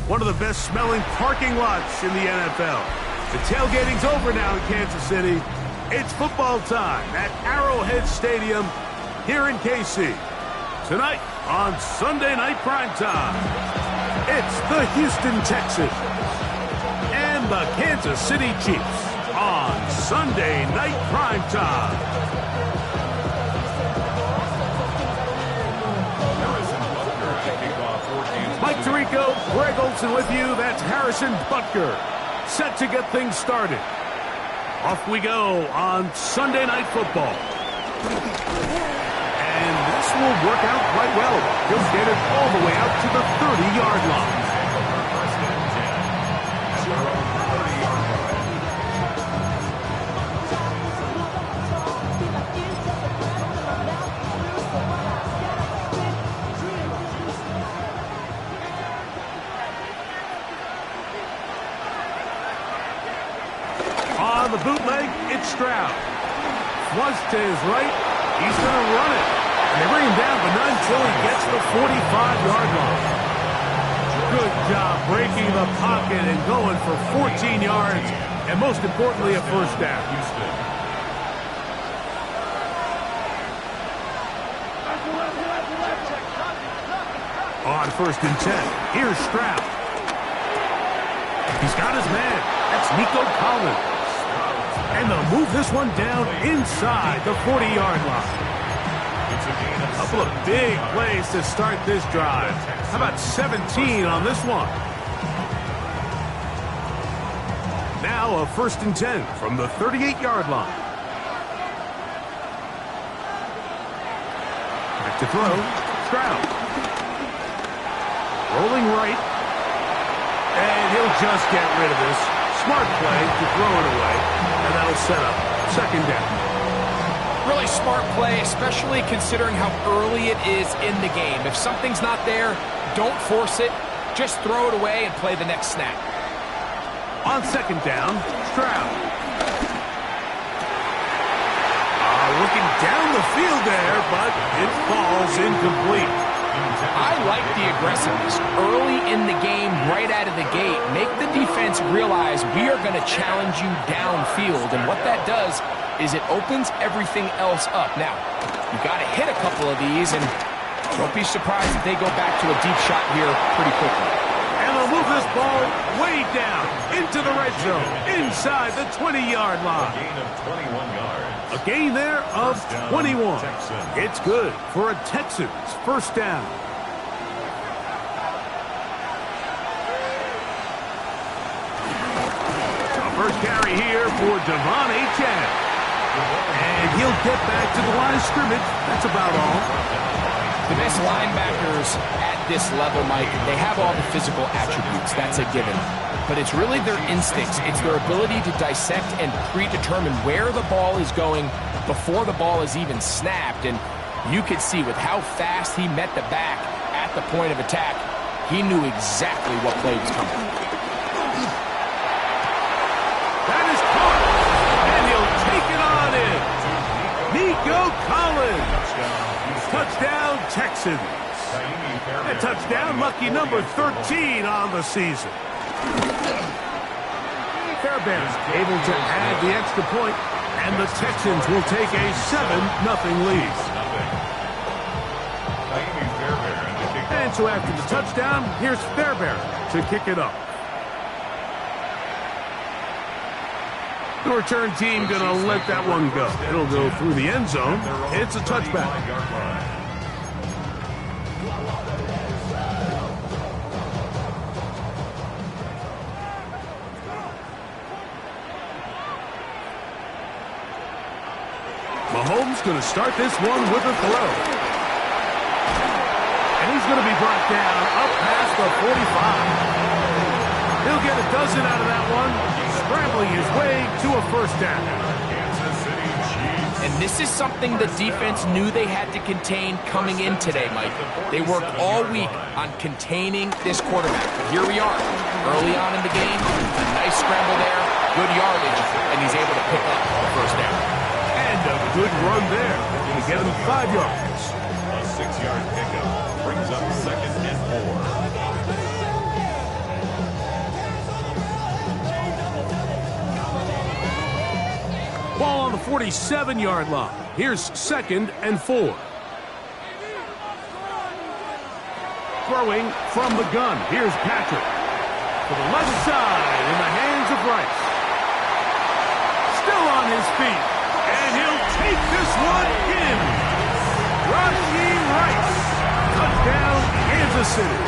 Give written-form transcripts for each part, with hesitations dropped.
one of the best-smelling parking lots in the NFL. The tailgating's over now in Kansas City. It's football time at Arrowhead Stadium here in KC. Tonight on Sunday Night Primetime, it's the Houston Texans and the Kansas City Chiefs on Sunday Night Primetime. Mike Tirico, Greg Olson with you. That's Harrison Butker, set to get things started. Off we go on Sunday Night Football. And this will work out quite well. He'll get it all the way out to the 30-yard line. On the bootleg, it's Stroud. Flush to his right. He's going to run it. And they bring him down, but not until he gets the 45-yard line. Good job breaking the pocket and going for 14 yards, and most importantly, a first down. On 1st and 10, here's Stroud. He's got his man. That's Nico Collins. And they'll move this one down inside the 40-yard line. A couple of big plays to start this drive. How about 17 on this one? Now a 1st and 10 from the 38-yard line. Back to throw. Stroud. Rolling right. And he'll just get rid of this. Smart play to throw it away. And that'll set up 2nd down. Really smart play, especially considering how early it is in the game. If something's not there, don't force it. Just throw it away and play the next snap. On 2nd down, Stroud. Looking down the field there, but it falls incomplete. I like the aggressiveness early in the game, right out of the gate. Make the defense realize we are going to challenge you downfield, and what that does is it opens everything else up. Now, you got to hit a couple of these, and don't be surprised if they go back to a deep shot here pretty quickly. And they'll move this ball way down into the red zone, inside the 20-yard line. A gain of 21 yards. A gain there of 21. It's good for a Texans first down. A first carry here for Devon Achane. And he'll get back to the line of scrimmage. That's about all. The best linebackers at this level, Mike, they have all the physical attributes. That's a given. But it's really their instincts. It's their ability to dissect and predetermine where the ball is going before the ball is even snapped. And you could see with how fast he met the back at the point of attack, he knew exactly what play was coming. That is caught. And he'll take it on in. Nico Collins. Touchdown, Texans. A touchdown, lucky number 13 on the season. Fairbairn able to add the extra point, and the Texans will take a 7-0 lead. And so after the touchdown, here's Fairbairn to kick it up. The return team going to let that one go. It'll go through the end zone. It's a touchback. Mahomes going to start this one with a throw. And he's going to be brought down up past the 45. He'll get a dozen out of that one, scrambling his way to a first down. And this is something the defense knew they had to contain coming in today, Mike. They worked all week on containing this quarterback. But here we are, early on in the game, a nice scramble there, good yardage, and he's able to pick up the first down. And a good run there to get him 5 yards. A 6-yard pickup brings up 2nd and 4. Ball on the 47-yard line. Here's 2nd and 4. Throwing from the gun. Here's Patrick. To the left side in the hands of Rice. Still on his feet. And he'll take this one in. Rashee Rice. Touchdown, Kansas City.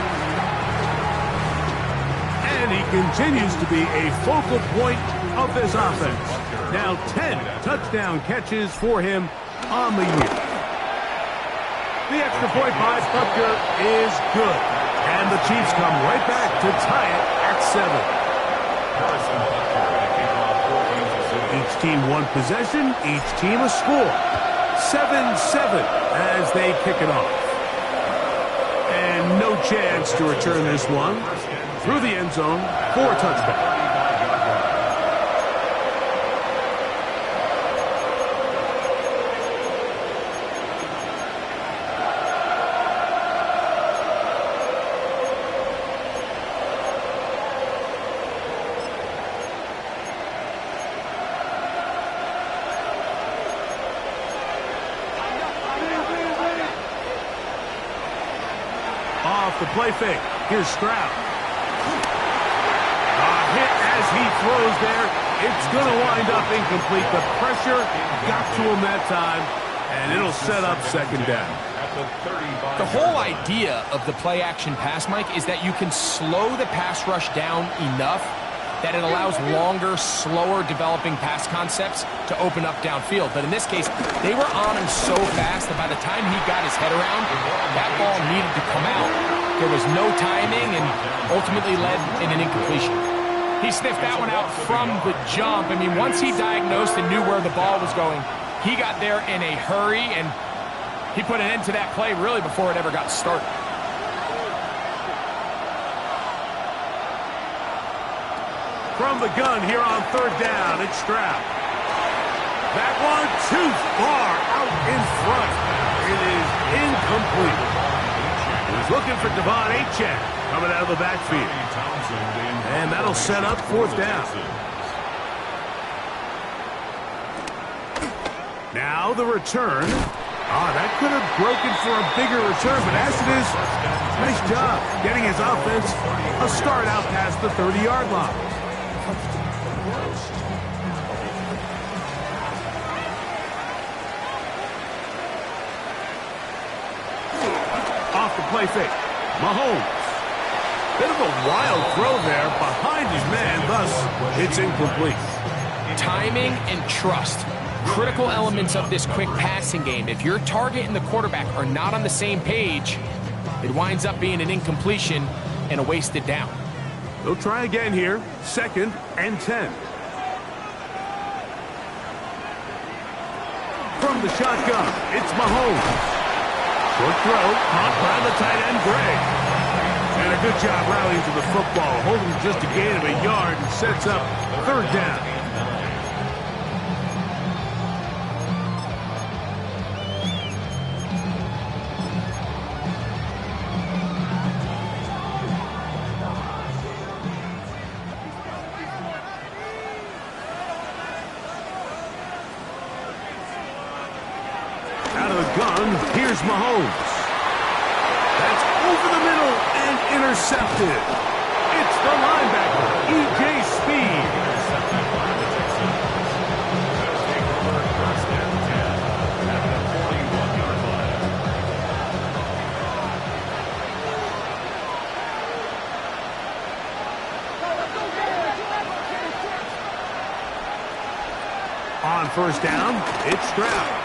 And he continues to be a focal point of this offense. Now 10 touchdown catches for him on the year. The extra point by Butker is good. And the Chiefs come right back to tie it at 7. Each team one possession, each team a score. 7-7 as they kick it off. And no chance to return this one. Through the end zone for a touchdown. Off the play fake. Here's Stroud. A hit as he throws there. It's going to wind up incomplete. The pressure got to him that time, and it'll set up 2nd down. The whole idea of the play-action pass, Mike, is that you can slow the pass rush down enough that it allows longer, slower developing pass concepts to open up downfield. But in this case, they were on him so fast that by the time he got his head around, that ball needed to come out. There was no timing and ultimately led in an incompletion. He sniffed that one out from the jump. I mean, once he diagnosed and knew where the ball was going, he got there in a hurry, and he put an end to that play really before it ever got started. From the gun here on 3rd down, it's Stroud. That one too far out in front. It is incomplete. He was looking for Devon Achane coming out of the backfield. And that'll set up 4th down. Now the return. That could have broken for a bigger return, but as it is, nice job getting his offense a start out past the 30-yard line. Off the play fake. Mahomes. Bit of a wild throw there behind his man, thus it's incomplete. Timing and trust. Critical elements of this quick passing game. If your target and the quarterback are not on the same page, it winds up being an incompletion and a wasted down. They'll try again here. 2nd and 10. From the shotgun, it's Mahomes. Short throw, caught by the tight end, Gray. And a good job rallying to the football, holding just a gain of a yard and sets up 3rd down. Here's Mahomes. That's over the middle and intercepted. It's the linebacker, E.J. Speed. On 1st down, it's Stroud.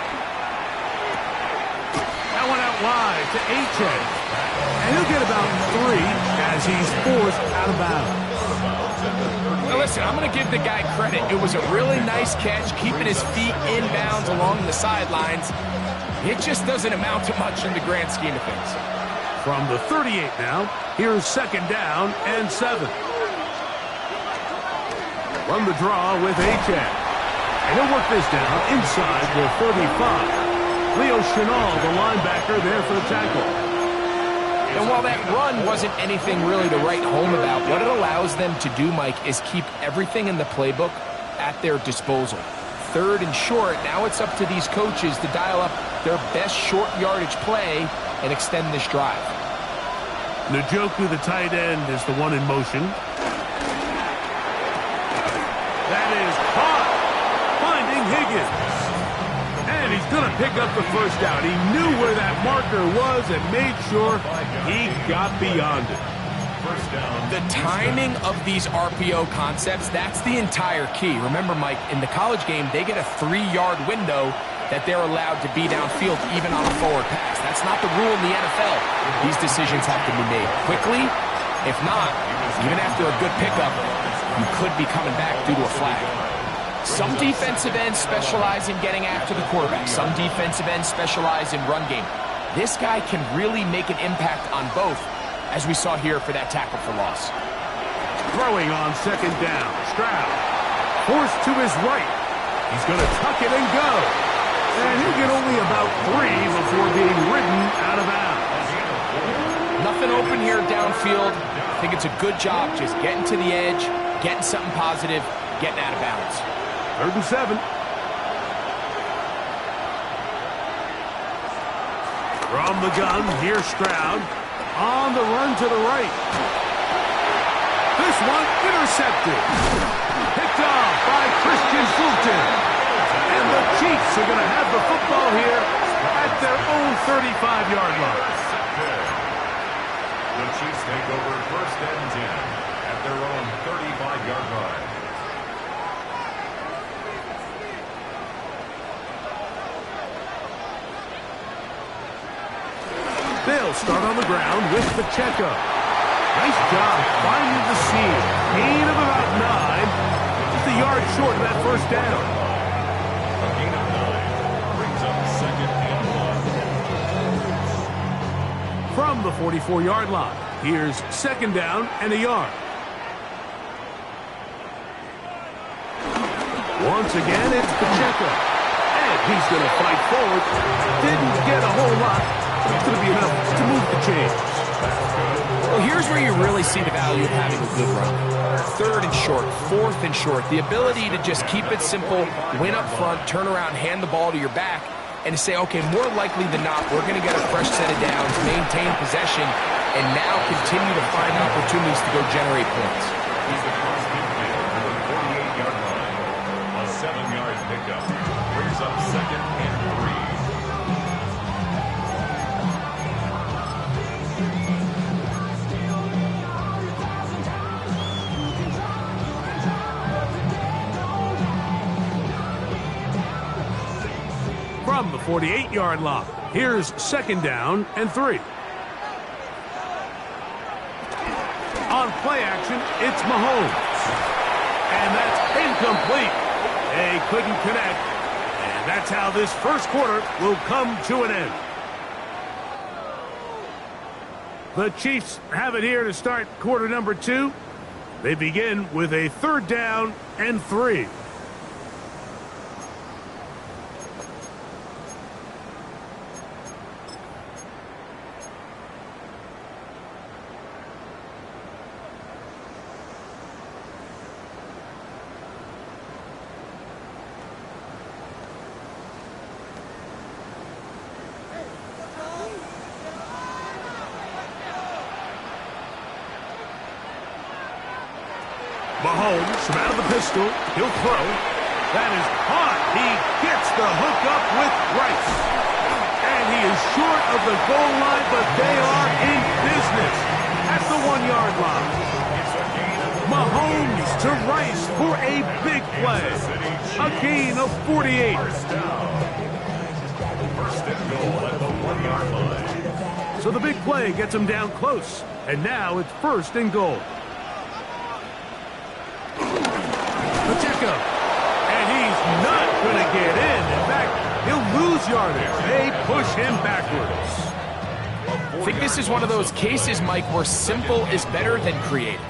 That one out wide to Achane. And he'll get about 3 as he's forced out of bounds. Now listen, I'm going to give the guy credit. It was a really nice catch, keeping his feet inbounds along the sidelines. It just doesn't amount to much in the grand scheme of things. From the 38 now, here's 2nd down and 7. Run the draw with Achane. And he'll work this down inside the 35. Leo Chenal, the linebacker, there for the tackle. And while that run wasn't anything really to write home about, what it allows them to do, Mike, is keep everything in the playbook at their disposal. 3rd and short. Now it's up to these coaches to dial up their best short yardage play and extend this drive. Njoku, the tight end, is the one in motion. That is caught, finding Higgins. And he's going to pick up the first down. He knew where that marker was and made sure he got beyond it. The timing of these RPO concepts, that's the entire key. Remember, Mike, in the college game, they get a 3-yard window that they're allowed to be downfield even on a forward pass. That's not the rule in the NFL. These decisions have to be made quickly. If not, even after a good pickup, you could be coming back due to a flag. Some defensive ends specialize in getting after the quarterback. Some defensive ends specialize in run game. This guy can really make an impact on both, as we saw here for that tackle for loss. Throwing on 2nd down. Stroud forced to his right. He's going to tuck it and go. And he'll get only about 3 before being ridden out of bounds. Nothing open here downfield. I think it's a good job just getting to the edge, getting something positive, getting out of bounds. 3rd and 7. From the gun, here's Stroud. On the run to the right. This one intercepted. Picked off by Christian Fulton. And the Chiefs are going to have the football here at their own 35-yard line. The Chiefs take over 1st and 10 at their own 35-yard line. They'll start on the ground with Pacheco. Nice job finding the seam. Gain of about 9. Just a yard short of that first down. A gain of 9 brings up 2nd and 1. From the 44-yard line, here's 2nd down and a yard. Once again, it's Pacheco. And he's going to fight forward. Didn't get a whole lot. It's going to be enough to move the chains. Well, here's where you really see the value of having a good run. 3rd and short, 4th and short. The ability to just keep it simple, win up front, turn around, hand the ball to your back, and to say, okay, more likely than not, we're going to get a fresh set of downs, maintain possession, and now continue to find opportunities to go generate points. He's across midfield at the 48-yard line. A 7-yard pickup brings up 2nd and 3. From the 48-yard line, here's 2nd down and 3. On play action, it's Mahomes. And that's incomplete. They couldn't connect. And that's how this first quarter will come to an end. The Chiefs have it here to start quarter number 2. They begin with a 3rd down and 3. Mahomes from out of the pistol. He'll throw. That is caught. He gets the hook up with Rice. And he is short of the goal line, but they are in business at the 1-yard line. Mahomes to Rice for a big play. A gain of 48. First and goal at the 1-yard line. So the big play gets him down close. And now it's 1st and goal. Pacheco, and he's not going to get in. In fact, he'll lose yardage. They push him backwards. I think this is one of those cases, Mike, where simple is better than creative.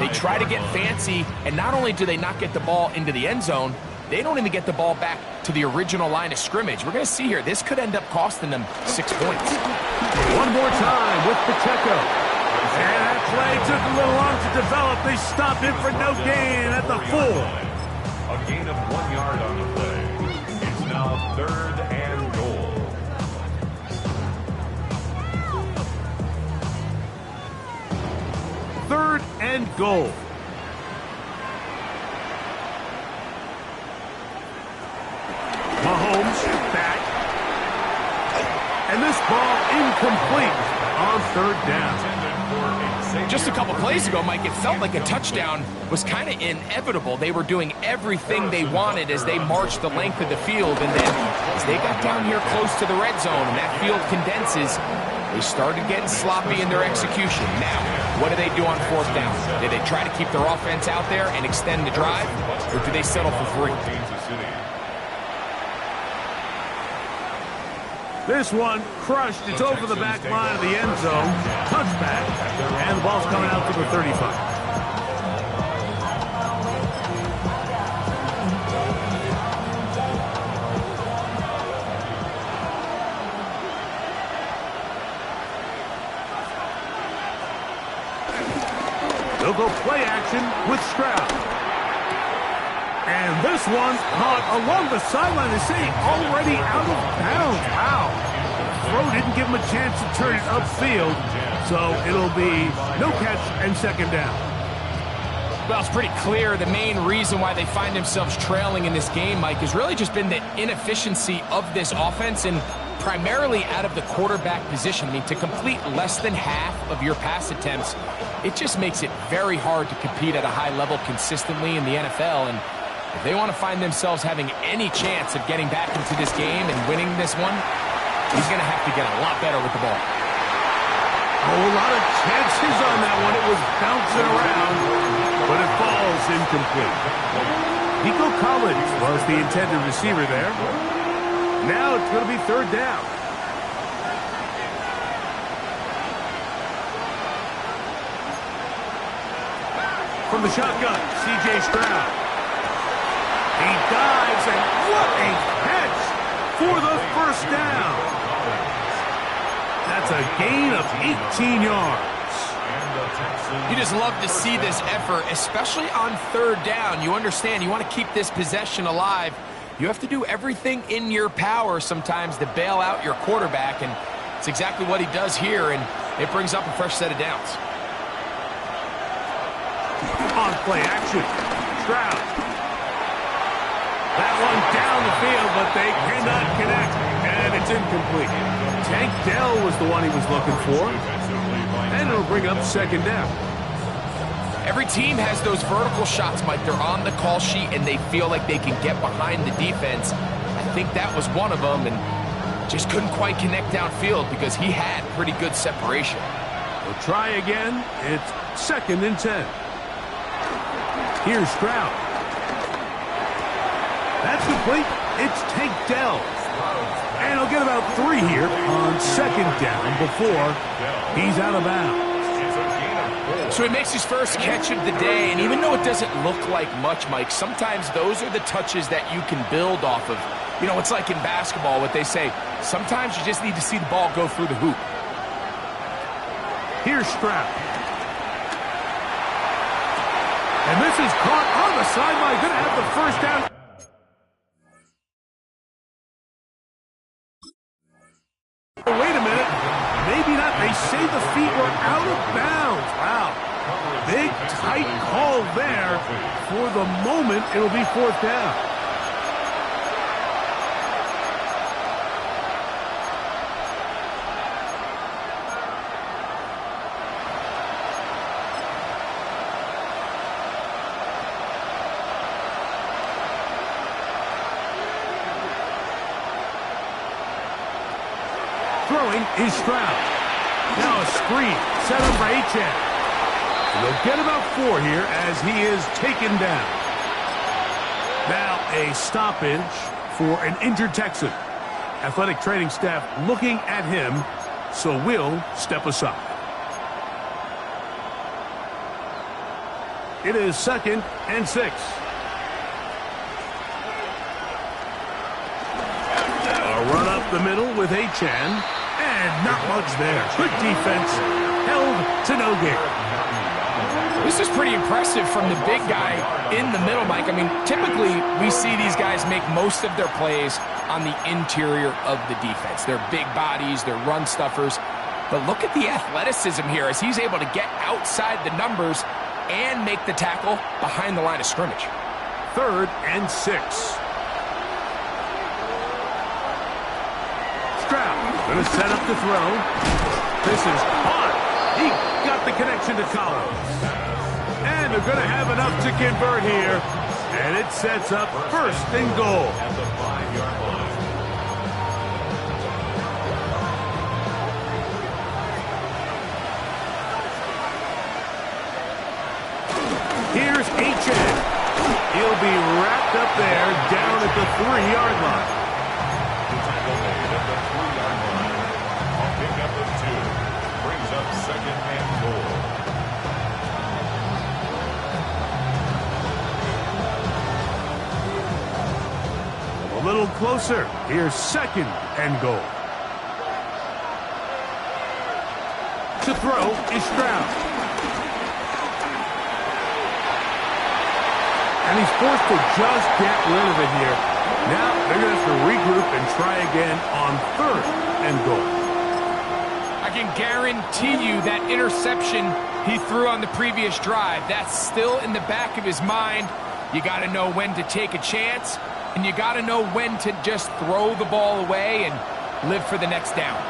They try to get fancy, and not only do they not get the ball into the end zone, they don't even get the ball back to the original line of scrimmage. We're going to see here, this could end up costing them 6 points. One more time with Pacheco. And that play took a little long to develop. They stop him for no gain at the 4. A gain of 1 yard on the play. Now 3rd and goal. Third and goal. Mahomes back. And this ball incomplete on 3rd down. Just a couple plays ago, Mike, it felt like a touchdown was kind of inevitable. They were doing everything they wanted as they marched the length of the field, and then as they got down here close to the red zone and that field condenses, they started getting sloppy in their execution. Now, what do they do on 4th down? Do they try to keep their offense out there and extend the drive, or do they settle for 3? This one crushed. It's over the back line of the end zone. Touchback. And the ball's coming out to the 35. They'll go play action with Stroud. And this one caught along the sideline. They say already out of bounds. Wow. Throw didn't give him a chance to turn it upfield, so it'll be no catch and 2nd down. Well, it's pretty clear the main reason why they find themselves trailing in this game, Mike, has really just been the inefficiency of this offense and primarily out of the quarterback position. I mean, to complete less than half of your pass attempts, it just makes it very hard to compete at a high level consistently in the NFL. And if they want to find themselves having any chance of getting back into this game and winning this one, he's going to have to get a lot better with the ball. Oh, a lot of chances on that one. It was bouncing around, but it falls incomplete. Nico Collins was the intended receiver there. Now it's going to be 3rd down. From the shotgun, C.J. Stroud. He dives, and what a catch for the 1st down. That's a gain of 18 yards. You just love to see this effort, especially on 3rd down. You understand, you want to keep this possession alive. You have to do everything in your power sometimes to bail out your quarterback, and it's exactly what he does here, and it brings up a fresh set of downs. On play action, Stroud. That one down the field, but they cannot connect, and it's incomplete. Tank Dell was the one he was looking for, and it'll bring up 2nd down. Every team has those vertical shots, Mike. They're on the call sheet, and they feel like they can get behind the defense. I think that was one of them, and just couldn't quite connect downfield because he had pretty good separation. We'll try again. It's 2nd and 10. Here's Stroud. That's complete. It's Tank Dell. And he'll get about 3 here on 2nd down before he's out of bounds. So he makes his first catch of the day, and even though it doesn't look like much, Mike, sometimes those are the touches that you can build off of. You know, it's like in basketball, what they say, sometimes you just need to see the ball go through the hoop. Here's Stroud. And this is caught on the sideline. Going to have the 1st down. Wait a minute. Maybe not. They say the feet were out of bounds. Wow. Big, tight call there. For the moment, it'll be 4th down. Throwing is Stroud. Now a screen set up for HOU. They'll get about 4 here as he is taken down. Now a stoppage for an injured Texan. Athletic training staff looking at him, so we'll step aside. It is 2nd and 6. A run up the middle with HOU. And not much there. Good defense. Held to no gain. This is pretty impressive from the big guy in the middle, Mike. I mean, typically we see these guys make most of their plays on the interior of the defense. They're big bodies, they're run stuffers. But look at the athleticism here as he's able to get outside the numbers and make the tackle behind the line of scrimmage. 3rd and 6. Stroud going to set up the throw. This is hot. He got the connection to Collins. And they're going to have enough to convert here. And it sets up 1st and goal. At the 5-yard line. Here's HN. He'll be wrapped up there down at the 3-yard line. The tackle made at the 3-yard line. A pickup of 2. Brings up 2nd and goal. A little closer. Here's 2nd and goal. To throw is Stroud. And he's forced to just get rid of it here. Now they're going to have to regroup and try again on 3rd and goal. I can guarantee you that interception he threw on the previous drive, that's still in the back of his mind. You got to know when to take a chance, and you got to know when to just throw the ball away and live for the next down.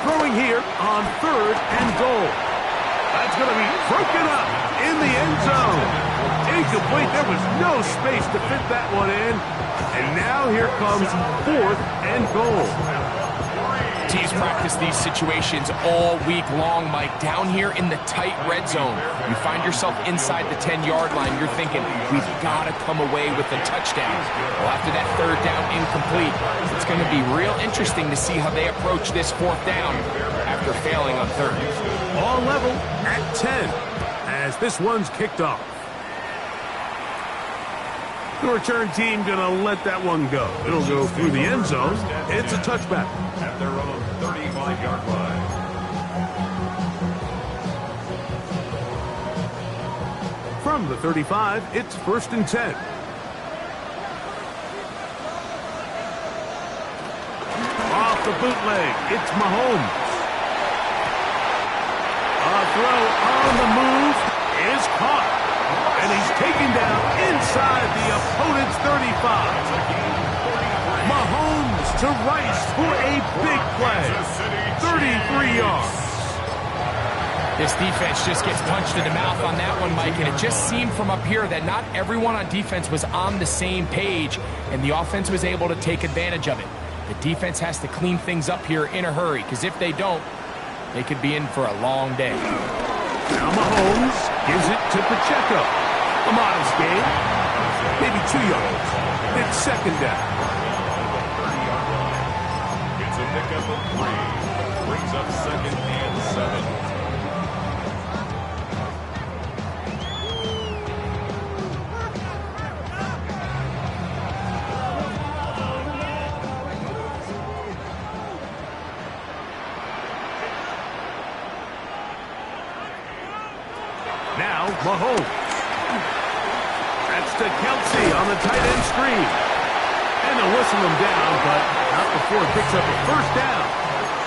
Throwing here on 3rd and goal. That's going to be broken up in the end zone. Incomplete. There was no space to fit that one in. And now here comes 4th and goal. Teams practice these situations all week long, Mike. Down here in the tight red zone, you find yourself inside the 10-yard line. You're thinking, we've got to come away with a touchdown. Well, after that 3rd down incomplete, it's going to be real interesting to see how they approach this 4th down after failing on 3rd. All level at 10 as this one's kicked off. The return team going to let that one go. It'll go through the end zone. It's a touchback. At their own 35-yard line. From the 35, it's 1st and 10. Off the bootleg, it's Mahomes. A throw on the move is caught. And he's taken down inside the opponent's 35. Mahomes to Rice for a big play. 33 yards. This defense just gets punched in the mouth on that one, Mike, and it just seemed from up here that not everyone on defense was on the same page, and the offense was able to take advantage of it. The defense has to clean things up here in a hurry, because if they don't, they could be in for a long day. Now Mahomes gives it to Pacheco. A modest gain, maybe 2 yards. It's 2nd down. It's a pickup of 3. Brings up 2nd and 7. Now Mahomes. That's to Kelsey on the tight end screen. And they'll whistle him down, but not before it picks up a 1st down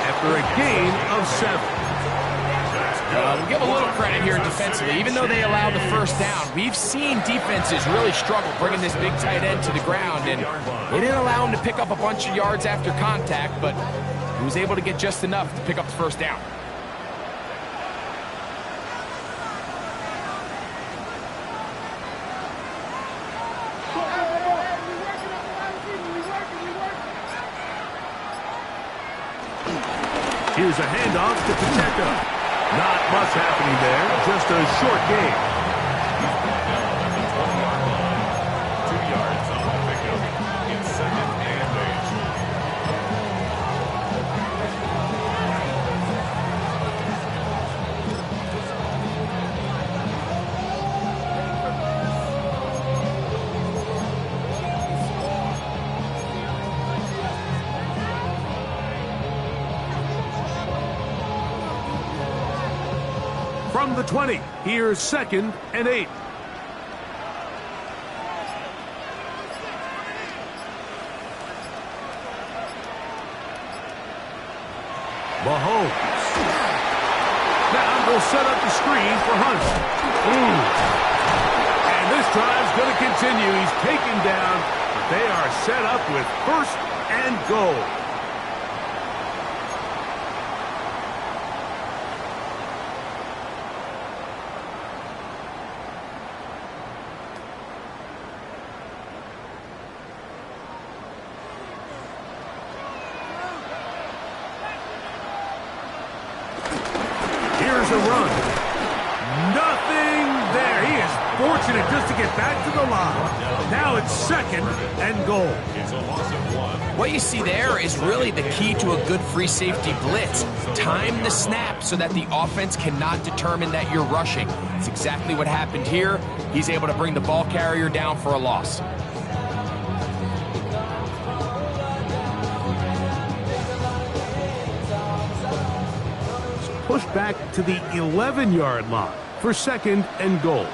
after a gain of 7. We'll give a little credit here defensively. Even though they allowed the 1st down, we've seen defenses really struggle bringing this big tight end to the ground, and they didn't allow him to pick up a bunch of yards after contact, but he was able to get just enough to pick up the 1st down. Here's a handoff to Pacheco. Not much happening there, just a short gain. 2 yards on the pickup. It's 2nd and 8. From the 20, here's 2nd and 8. Mahomes. Now they'll set up the screen for Hunt. And this drive's going to continue. He's taken down, but they are set up with 1st and goal. Here's a run. Nothing there. He is fortunate just to get back to the line. Now it's 2nd and goal. It's a loss of 1. What you see there is really the key to a good free safety blitz. Time the snap so that the offense cannot determine that you're rushing. It's exactly what happened here. He's able to bring the ball carrier down for a loss. Pushed back to the 11-yard line for 2nd and goal.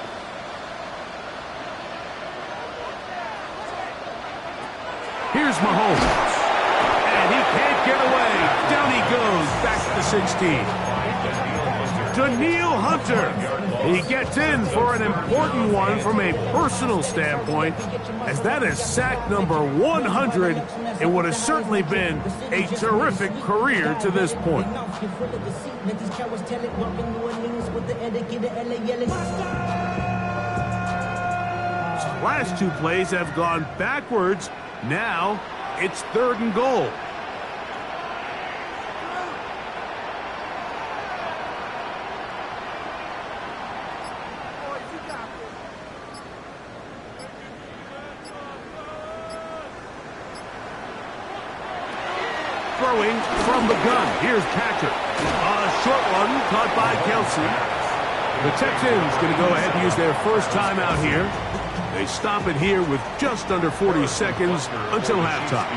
Here's Mahomes. And he can't get away. Down he goes back to the 16. Danielle Hunter. He gets in for an important one from a personal standpoint, as that is sack number 100. It would have certainly been a terrific career to this point. Last 2 plays have gone backwards. Now it's 3rd and goal. Throwing from the gun. Here's Patrick. A short one caught by Kelsey. The Texans going to go ahead and use their first timeout here. They stop it here with just under 40 seconds until halftime.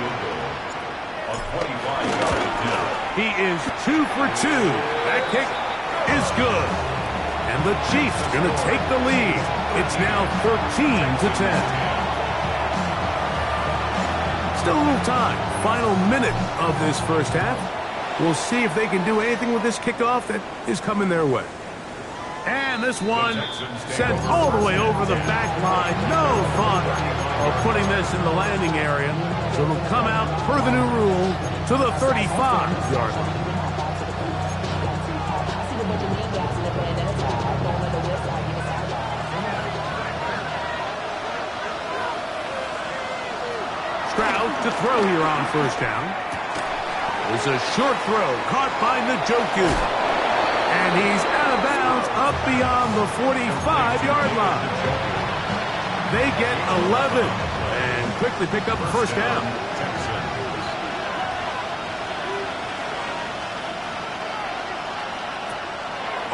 He is 2 for 2. That kick is good. And the Chiefs going to take the lead. It's now 13-10. Still a little time. Final minute of this first half. We'll see if they can do anything with this kickoff that is coming their way. And this one sent all the way over the back line. No fun of putting this in the landing area. So it'll come out, per the new rule, to the 35-yard line. Stroud to throw here on first down. It's a short throw caught by Njoku. And he's out of bounds up beyond the 45-yard line. They get 11 and quickly pick up a first down.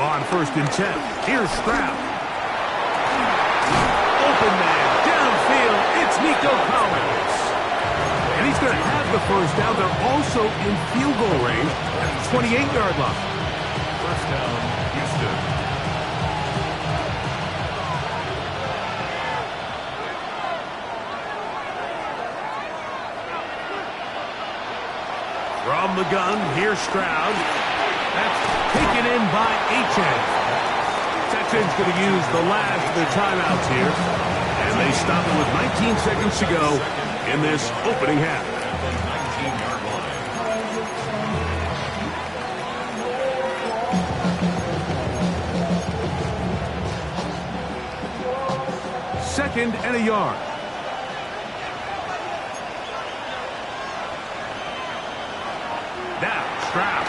On 1st and 10, here's Stroud. Open man, downfield, it's Nico Collins. And he's going to have the first down. They're also in field goal range at the 28-yard line. First down, Houston. From the gun, here's Stroud. That's taken in by H.N. Texans going to use the last of their timeouts here. And they stop it with 19 seconds to go in this opening half. 19-yard line. 2nd and a yard. Now, Stroud.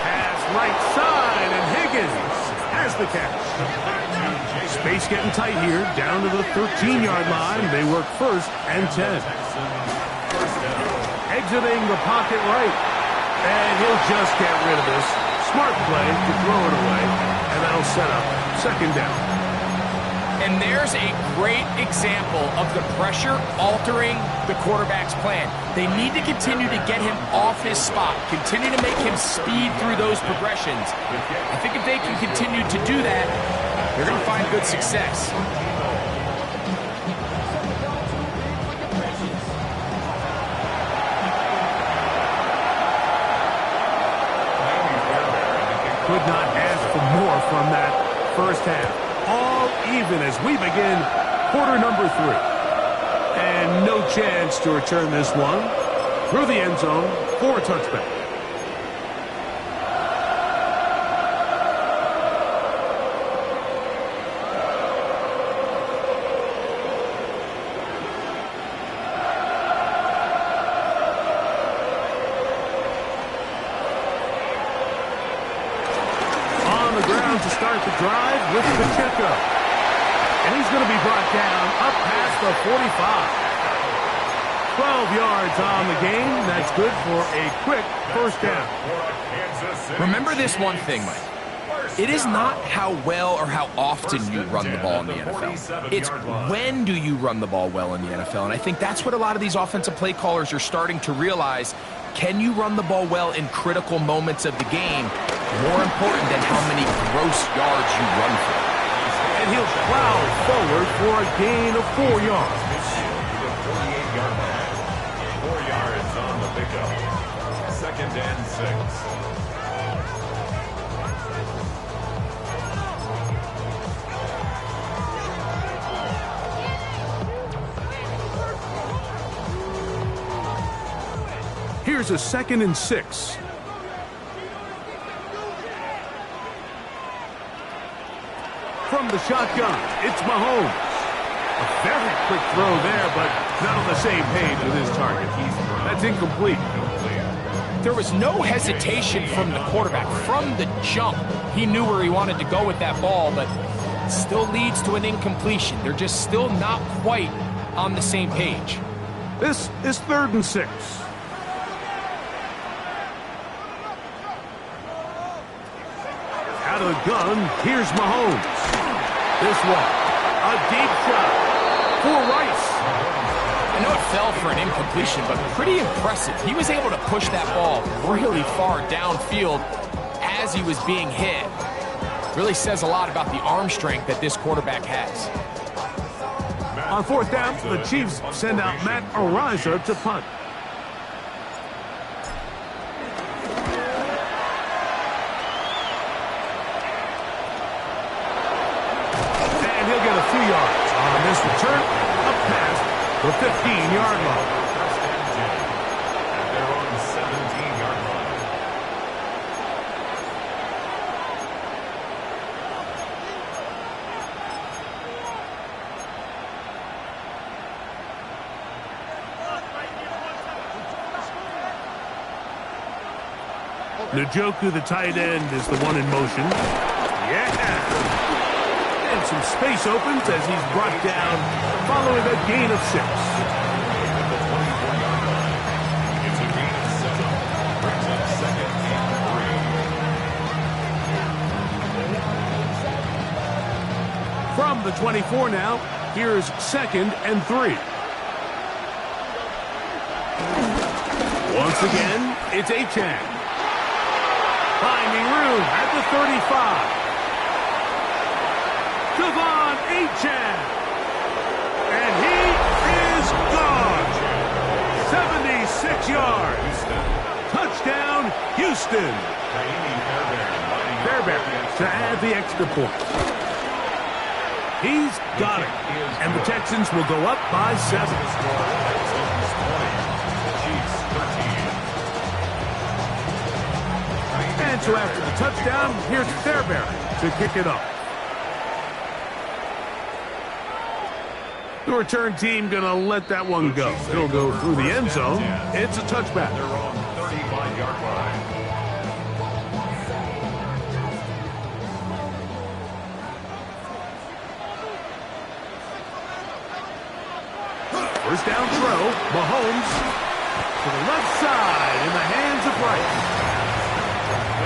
Pass right side, and Higgins has the catch. Space getting tight here, down to the 13-yard line. They work 1st and 10. Exiting the pocket right. And he'll just get rid of this. Smart play to throw it away, and that'll set up 2nd down. And And there's a great example of the pressure altering the quarterback's plan. They need to continue to get him off his spot, continue to make him speed through those progressions. I think if they can continue to do that, they're going to find good success. Could not ask for more from that first half. All even as we begin quarter number 3. And no chance to return this one through the end zone for a touchback. To start the drive with Pacheco. And he's going to be brought down up past the 45. 12 yards on the game. That's good for a quick first down. Remember this one thing, Mike. It is not how well or how often you run the ball in the NFL. It's when do you run the ball well in the NFL. And I think that's what a lot of these offensive play callers are starting to realize. Can you run the ball well in critical moments of the game? More important than how many gross yards you run for. And he'll plow forward for a gain of 4 yards. The 48-yard line. 4 yards on the pickup. 2nd and 6. Here's a 2nd and 6. From the shotgun, it's Mahomes. A very quick throw there, but not on the same page with his target. That's incomplete. There was no hesitation from the quarterback. From the jump, he knew where he wanted to go with that ball, but it still leads to an incompletion. They're just still not quite on the same page. This is 3rd and 6. Out of the gun, here's Mahomes. This one, a deep shot for Rice. I know it fell for an incompletion, but pretty impressive. He was able to push that ball really far downfield as he was being hit. Really says a lot about the arm strength that this quarterback has. On 4th down, the Chiefs send out Matt Ariza to punt. A few yards on this return, up past the 15-yard line. First and 10 at their own 17-yard line. Njoku, the tight end, is the one in motion. Yeah! And some space opens as he's brought down following a gain of 6. It's a gain of 7. Brings up 2nd and 3. From the 24 now, here's 2nd and 3. Once again, it's Achane. Finding room at the 35. Devon Achane. And he is gone. 76 yards. Touchdown, Houston. Fairbairn to add the extra point. He's got it. And the Texans will go up by 7. And so after the touchdown, here's Fairbairn to kick it off. The return team going to let that one go. It'll go through the end zone. It's a touchback. Their own 35-yard line. First down throw. Mahomes to the left side in the hands of Rice.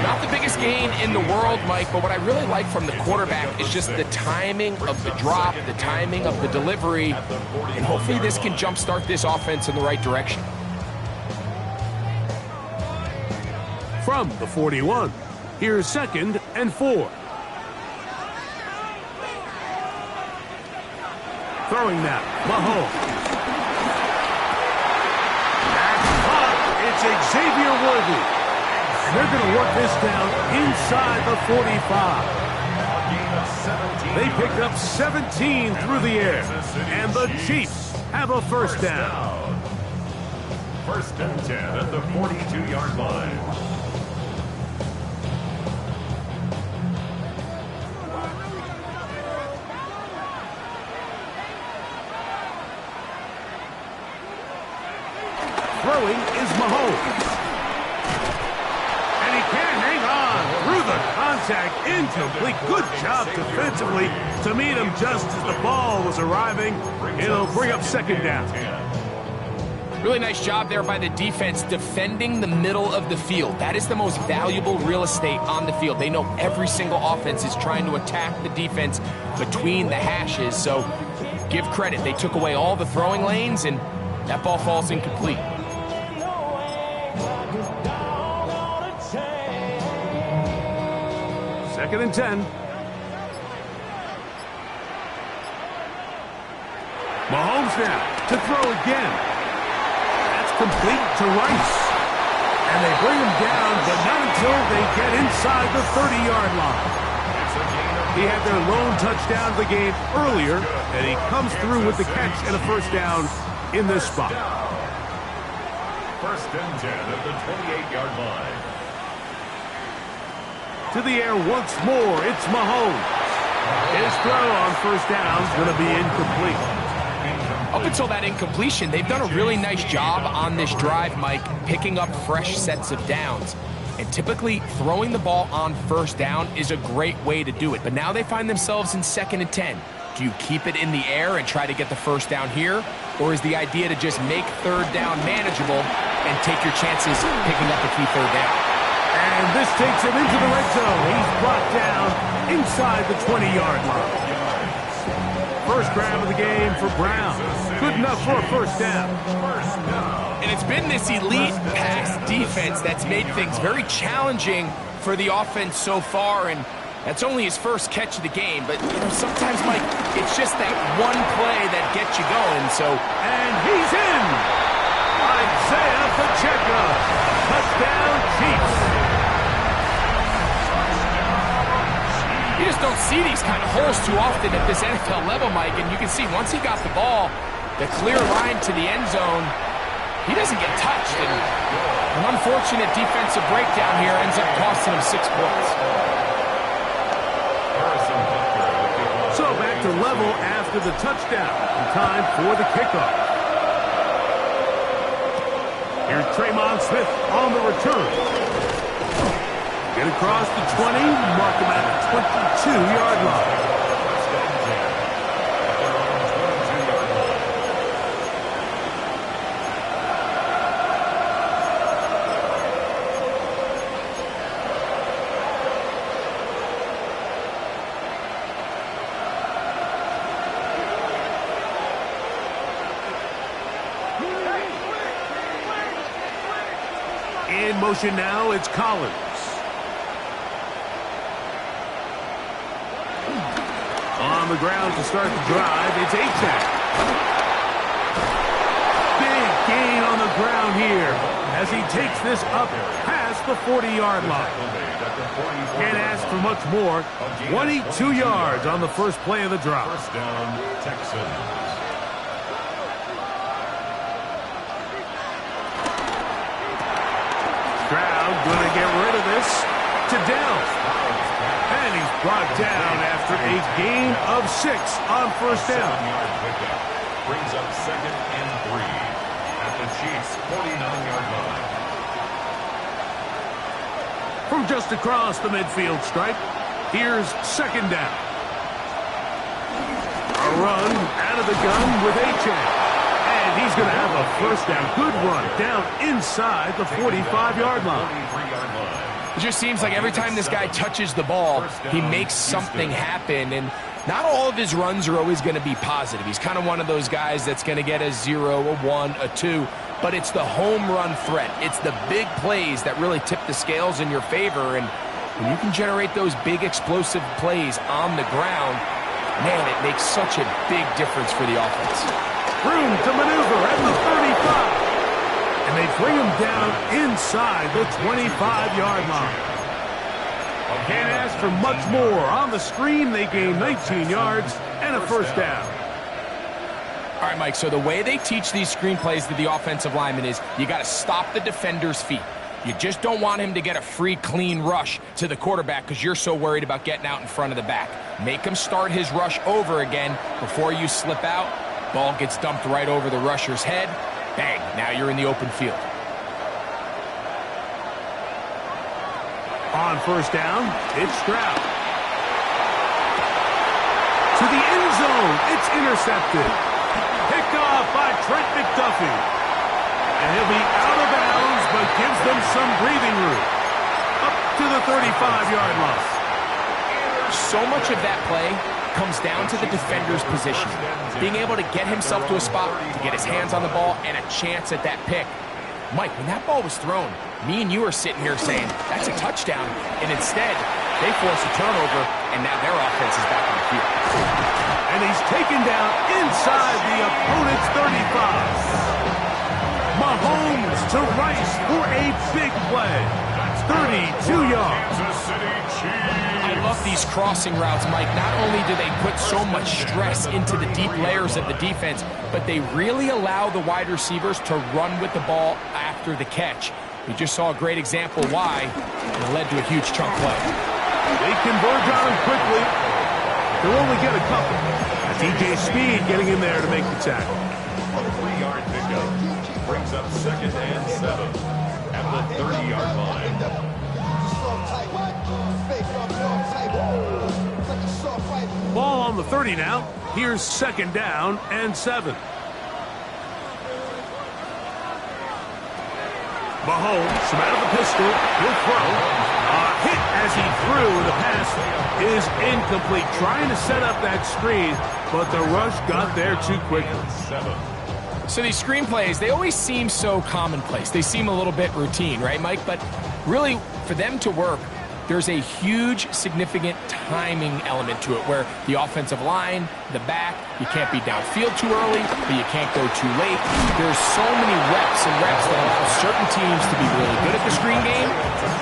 Not the biggest gain in the world, Mike, but what I really like from the quarterback is just the timing of the drop, the timing of the delivery, and hopefully this can jumpstart this offense in the right direction. From the 41, here's 2nd and 4. Throwing now, Mahomes. That's caught. It's Xavier Worthy. And they're going to work this down inside the 45. They picked up 17 through the air. And the Chiefs have a first down. 1st and 10 at the 42-yard line. Throwing is Mahomes. And he can't hang on through the contact. Incomplete. Good job defensively to meet him just as the ball was arriving. It'll bring up 2nd down. Really nice job there by the defense defending the middle of the field. That is the most valuable real estate on the field. They know every single offense is trying to attack the defense between the hashes. So give credit. They took away all the throwing lanes, and that ball falls incomplete. 2nd and 10. Mahomes now to throw again. That's complete to Rice. And they bring him down, but not until they get inside the 30-yard line. He had their lone touchdown of the game earlier, and he comes through with the catch and a first down in this spot. 1st and 10 at the 28-yard line. To the air once more, it's Mahomes. His throw on first down is going to be incomplete. Up until that incompletion, they've done a really nice job on this drive, Mike, picking up fresh sets of downs. And typically, throwing the ball on first down is a great way to do it. But now they find themselves in 2nd and 10. Do you keep it in the air and try to get the first down here? Or is the idea to just make 3rd down manageable and take your chances picking up a key 3rd down? And this takes him into the red zone. He's brought down inside the 20-yard line. First grab of the game for Brown. Good enough for a first down. And it's been this elite pass defense that's made things very challenging for the offense so far, and that's only his first catch of the game. But you know, sometimes, Mike, it's just that one play that gets you going. And he's in. Isaiah Pacheco. Touchdown, Chiefs. You just don't see these kind of holes too often at this NFL level, Mike. And you can see once he got the ball, the clear line to the end zone, he doesn't get touched. And an unfortunate defensive breakdown here ends up costing him 6 points. So back to level after the touchdown. And time for the kickoff. Here's Tremont Smith on the return. Get across the 20, mark him at the 22-yard line. In motion now, it's Collins. On the ground to start the drive, it's Achane. Big gain on the ground here as he takes this up past the 40-yard line. Can't ask for much more. 22 yards on the first play of the drive. First down, Texans. Stroud going to get rid of this to Dell. And he's brought down after a gain of 6 on first down. 7-yard pickup brings up 2nd and 3 at the Chiefs' 49-yard line. From just across the midfield stripe, here's 2nd down. A run out of the gun with Achane. And he's going to have a first down. Good run down inside the 45-yard line. 43-yard line. It just seems like every time this guy touches the ball, he makes something happen, and not all of his runs are always going to be positive. He's kind of one of those guys that's going to get a 0, a 1, a 2, but it's the home run threat. It's the big plays that really tip the scales in your favor, and when you can generate those big explosive plays on the ground, man, it makes such a big difference for the offense. Room to maneuver at the 35. And they bring him down inside the 25-yard line. Can't ask for much more. On the screen, they gain 19 yards and a first down. All right, Mike, so the way they teach these screen plays to the offensive lineman is you got to stop the defender's feet. You just don't want him to get a free, clean rush to the quarterback because you're so worried about getting out in front of the back. Make him start his rush over again before you slip out. Ball gets dumped right over the rusher's head. Bang, now you're in the open field. On first down, it's Stroud. To the end zone, it's intercepted. Picked off by Trent McDuffie. And he'll be out of bounds, but gives them some breathing room. Up to the 35-yard line. So much of that play comes down to the defender's position. Being able to get himself to a spot, to get his hands on the ball, and a chance at that pick. Mike, when that ball was thrown, me and you are sitting here saying, that's a touchdown. And instead, they force a turnover, and now their offense is back on the field. And he's taken down inside the opponent's 35. Mahomes to Rice for a big play. 32 yards. I love these crossing routes, Mike. Not only do they put so much stress into the deep layers of the defense, but they really allow the wide receivers to run with the ball after the catch. We just saw a great example why, and it led to a huge chunk play. They converge on him quickly. They'll only get a couple. DJ Speed getting in there to make the tackle. A 3-yard pickup brings up 2nd and 7 at the 30-yard line. Ball on the 30 now. Here's 2nd down and 7. Mahomes from out of the pistol. He'll throw. A hit as he threw. The pass is incomplete. Trying to set up that screen, but the rush got there too quickly. So these screen plays, they always seem so commonplace. They seem a little bit routine, right, Mike? But really, for them to work, there's a huge, significant timing element to it where the offensive line, the back, you can't be downfield too early, but you can't go too late. There's so many reps and reps that allow certain teams to be really good at the screen game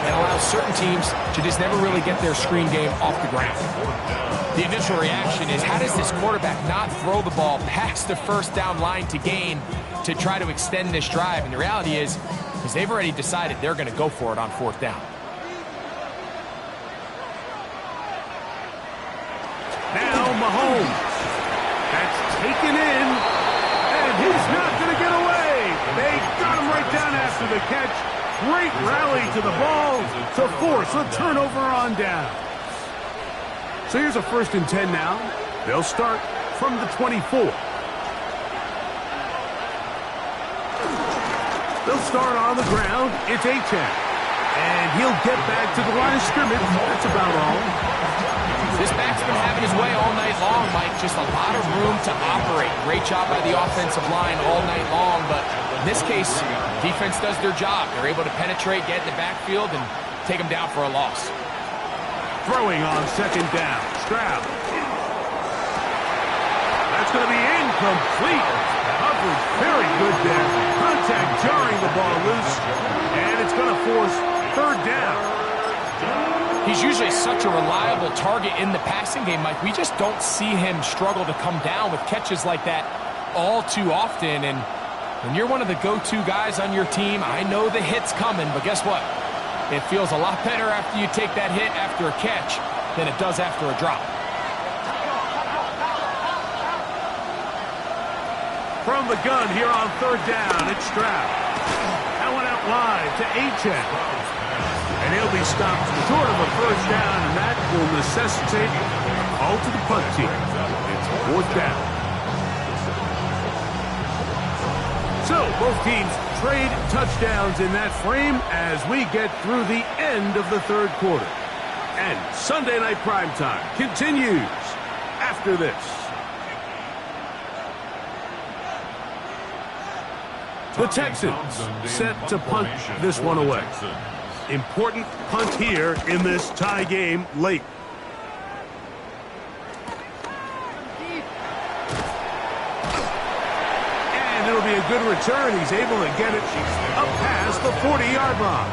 and allow certain teams to just never really get their screen game off the ground. The initial reaction is, how does this quarterback not throw the ball past the first down line to gain to try to extend this drive? And the reality is they've already decided they're going to go for it on 4th down. Now Mahomes. That's taken in, and he's not going to get away. They got him right down after the catch. Great rally to the ball to force a turnover on down. So here's a 1st and 10 now. They'll start from the 24. They'll start on the ground. It's Achane. And he'll get back to the line of scrimmage. That's about all. This back's been having his way all night long, Mike. Just a lot of room to operate. Great job by the offensive line all night long, but in this case, defense does their job. They're able to penetrate, get in the backfield, and take them down for a loss. Throwing on 2nd down. Stroud. That's going to be incomplete. Coverage very good there. Contact jarring the ball loose, and it's going to force 3rd down. He's usually such a reliable target in the passing game, Mike. We just don't see him struggle to come down with catches like that all too often. And when you're one of the go-to guys on your team, I know the hit's coming, but guess what? It feels a lot better after you take that hit after a catch than it does after a drop. From the gun here on 3rd down, it's Stroud. That one out wide to Achane. And he'll be stopped short of a 1st down, and that will necessitate a call to the punt team. It's 4th down. So both teams trade touchdowns in that frame as we get through the end of the third quarter. And Sunday Night Primetime continues after this. The Texans set to punt this one away. Important punt here in this tie game late. And it'll be a good return. He's able to get it up past the 40-yard line.